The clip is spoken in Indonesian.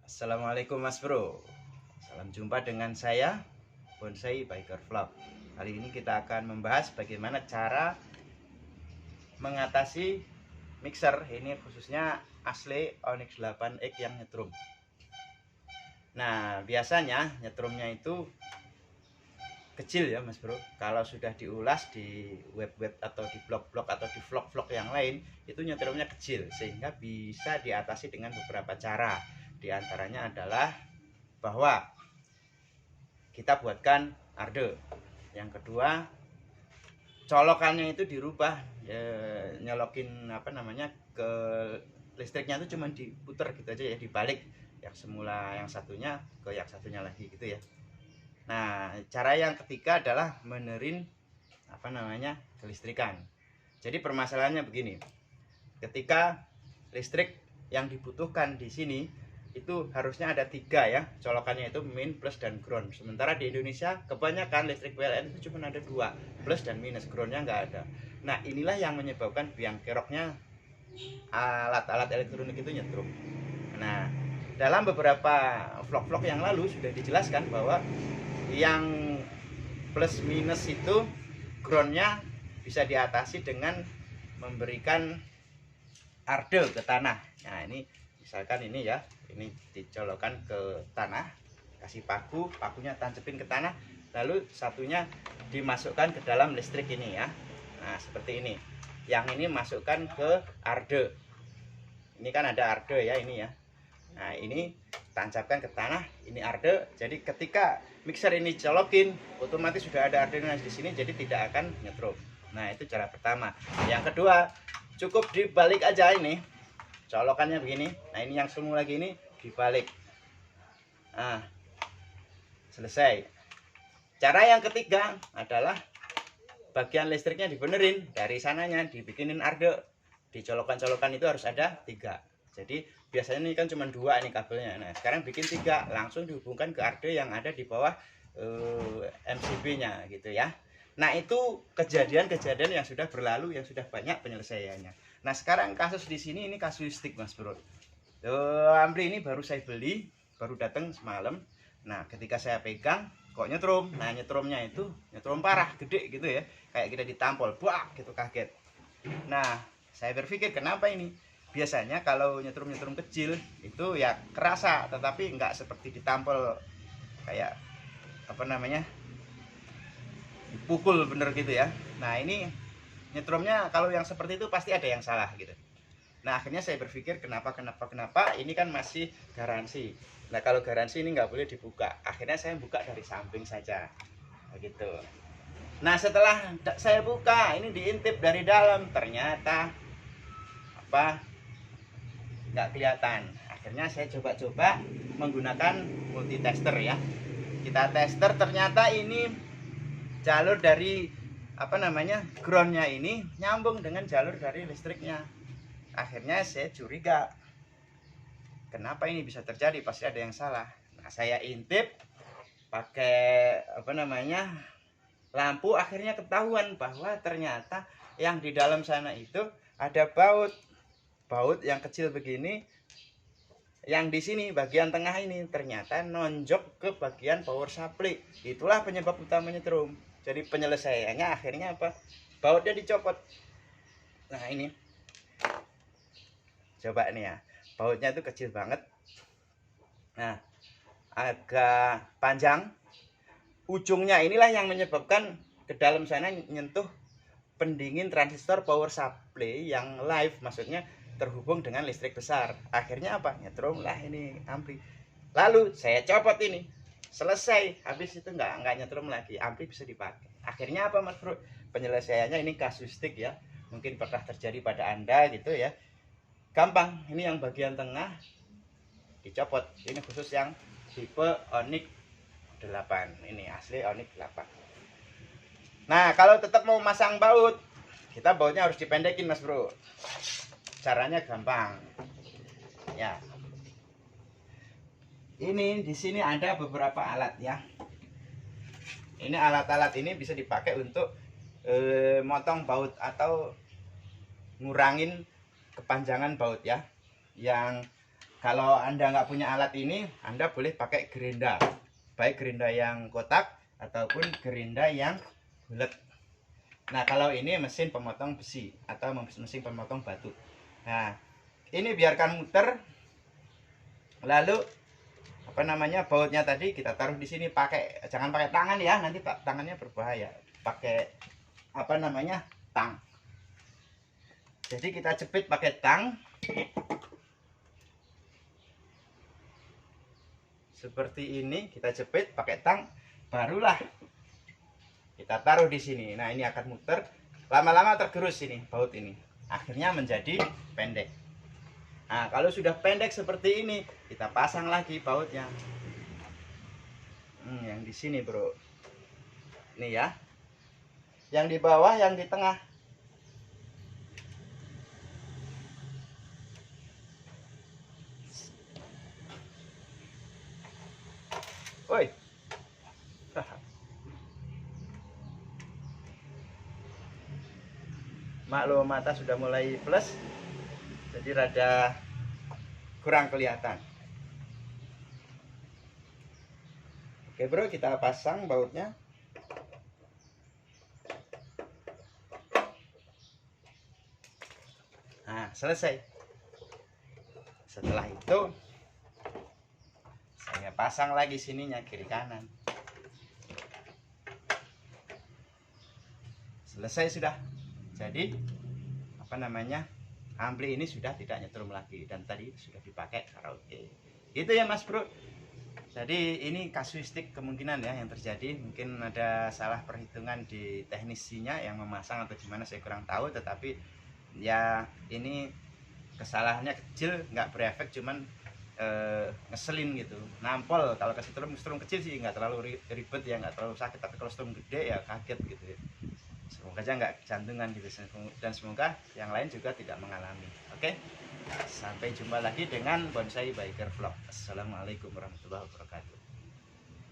Assalamualaikum Mas Bro. Salam jumpa dengan saya Bonsai Biker Vlog. Kali ini kita akan membahas bagaimana cara mengatasi mixer. Ini khususnya Ashley Onyx 8X yang nyetrum. Nah, biasanya nyetrumnya itu kecil ya Mas Bro. Kalau sudah diulas di web-web atau di blog-blog atau di vlog-vlog yang lain, itu nyetrumnya kecil sehingga bisa diatasi dengan beberapa cara. Di antaranya adalah bahwa kita buatkan arde. Yang kedua, colokannya itu dirubah, nyolokin ke listriknya itu cuma diputer gitu aja ya, dibalik yang semula yang satunya ke yang satunya lagi gitu ya. Nah, cara yang ketiga adalah benerin kelistrikan. Jadi permasalahannya begini. Ketika listrik yang dibutuhkan di sini itu harusnya ada 3 ya, colokannya itu min, plus, dan ground. Sementara di Indonesia kebanyakan listrik PLN itu cuma ada 2, plus dan minus, groundnya nggak ada. Nah, inilah yang menyebabkan biang keroknya alat-alat elektronik itu nyetrum. Nah, dalam beberapa vlog-vlog yang lalu sudah dijelaskan bahwa yang plus minus itu groundnya bisa diatasi dengan memberikan arde ke tanah. Nah, ini misalkan ini ya, ini dicolokkan ke tanah, kasih paku, pakunya tancepin ke tanah, lalu satunya dimasukkan ke dalam listrik ini ya. Nah, seperti ini. Yang ini masukkan ke arde. Ini kan ada arde ya, ini ya. Nah, ini tancapkan ke tanah, ini arde. Jadi ketika mixer ini colokin, otomatis sudah ada arde di sini, jadi tidak akan nyetrum. Nah, itu cara pertama. Yang kedua, cukup dibalik aja ini, colokannya begini. Nah, ini yang semula lagi ini dibalik. Nah, selesai. Cara yang ketiga adalah bagian listriknya dibenerin, dari sananya dibikinin arde. Di colokan-colokan itu harus ada 3. Jadi biasanya ini kan cuma 2 nih kabelnya. Nah, sekarang bikin 3, langsung dihubungkan ke arde yang ada di bawah MCB-nya gitu ya. Nah, itu kejadian-kejadian yang sudah berlalu, yang sudah banyak penyelesaiannya. Nah, sekarang kasus di sini ini kasuistik Mas Bro. Ampli ini baru saya beli, baru datang semalam. Nah, ketika saya pegang kok nyetrum. Nah, nyetrumnya itu nyetrum parah, gede gitu ya. Kayak kita ditampol, buak gitu, kaget. Nah, saya berpikir kenapa ini? Biasanya kalau nyetrum-nyetrum kecil itu ya kerasa, tetapi nggak seperti ditampol kayak dipukul bener gitu ya. Nah, ini nyetrumnya kalau yang seperti itu pasti ada yang salah gitu. Nah, akhirnya saya berpikir kenapa ini kan masih garansi. Nah, kalau garansi ini nggak boleh dibuka. Akhirnya saya buka dari samping saja begitu. Nah, setelah saya buka ini diintip dari dalam, ternyata nggak kelihatan. Akhirnya saya coba-coba menggunakan multitester ya. Kita tester, ternyata ini jalur dari groundnya ini nyambung dengan jalur dari listriknya. Akhirnya saya curiga, kenapa ini bisa terjadi, pasti ada yang salah. Nah, saya intip pakai lampu, akhirnya ketahuan bahwa ternyata yang di dalam sana itu ada baut yang kecil begini, yang di sini bagian tengah ini ternyata nonjok ke bagian power supply. Itulah penyebab utamanya nyetrum. Jadi penyelesaiannya akhirnya bautnya dicopot. Nah, ini coba nih ya, bautnya itu kecil banget. Nah, agak panjang, ujungnya inilah yang menyebabkan ke dalam sana nyentuh pendingin transistor power supply yang live, maksudnya terhubung dengan listrik besar. Akhirnya nyetrum lah ini ampli. Lalu saya copot ini, selesai. Habis itu nggak nyetrum lagi, ampli bisa dipakai. Akhirnya Mas Bro? Penyelesaiannya ini kasuistik ya, mungkin pernah terjadi pada Anda gitu ya. Gampang, ini yang bagian tengah dicopot. Ini khusus yang tipe Onyx 8. Ini asli Onyx 8. Nah, kalau tetap mau masang baut, kita bautnya harus dipendekin Mas Bro. Caranya gampang. Ya. Ini di sini ada beberapa alat ya. Ini alat-alat ini bisa dipakai untuk motong baut atau ngurangin kepanjangan baut ya. Yang Kalau Anda nggak punya alat ini, Anda boleh pakai gerinda, baik gerinda yang kotak ataupun gerinda yang bulat. Nah, kalau ini mesin pemotong besi atau mesin pemotong batu. Nah, ini biarkan muter. Lalu apa namanya, bautnya tadi kita taruh di sini, jangan pakai tangan ya, nanti tangannya berbahaya. Pakai apa namanya, tang. Jadi kita jepit pakai tang. Seperti ini, kita jepit pakai tang, barulah kita taruh di sini. Nah, ini akan muter, lama-lama tergerus ini baut ini, akhirnya menjadi pendek. Nah, kalau sudah pendek seperti ini, kita pasang lagi bautnya. Yang di sini, bro. Ini ya. Yang di bawah, yang di tengah. Woi. Maklum, mata sudah mulai plus, jadi rada kurang kelihatan. Oke bro, kita pasang bautnya. Nah, selesai. Setelah itu saya pasang lagi sininya, kiri kanan. Selesai sudah. Jadi apa namanya, ampli ini sudah tidak nyetrum lagi, dan tadi sudah dipakai karaoke. Itu ya Mas Bro. Jadi ini kasuistik kemungkinan ya yang terjadi. Mungkin ada salah perhitungan di teknisinya yang memasang atau gimana, saya kurang tahu. Tetapi ya ini kesalahannya kecil, nggak berefek, cuman ngeselin gitu, nampol. Kalau kasih strum kecil sih nggak terlalu ribet ya, nggak terlalu sakit. Tapi kalau strum gede ya kaget gitu ya. Semoga aja nggak jantungan gitu, dan semoga yang lain juga tidak mengalami. Oke, sampai jumpa lagi dengan Bonsai Biker Vlog. Assalamualaikum warahmatullahi wabarakatuh.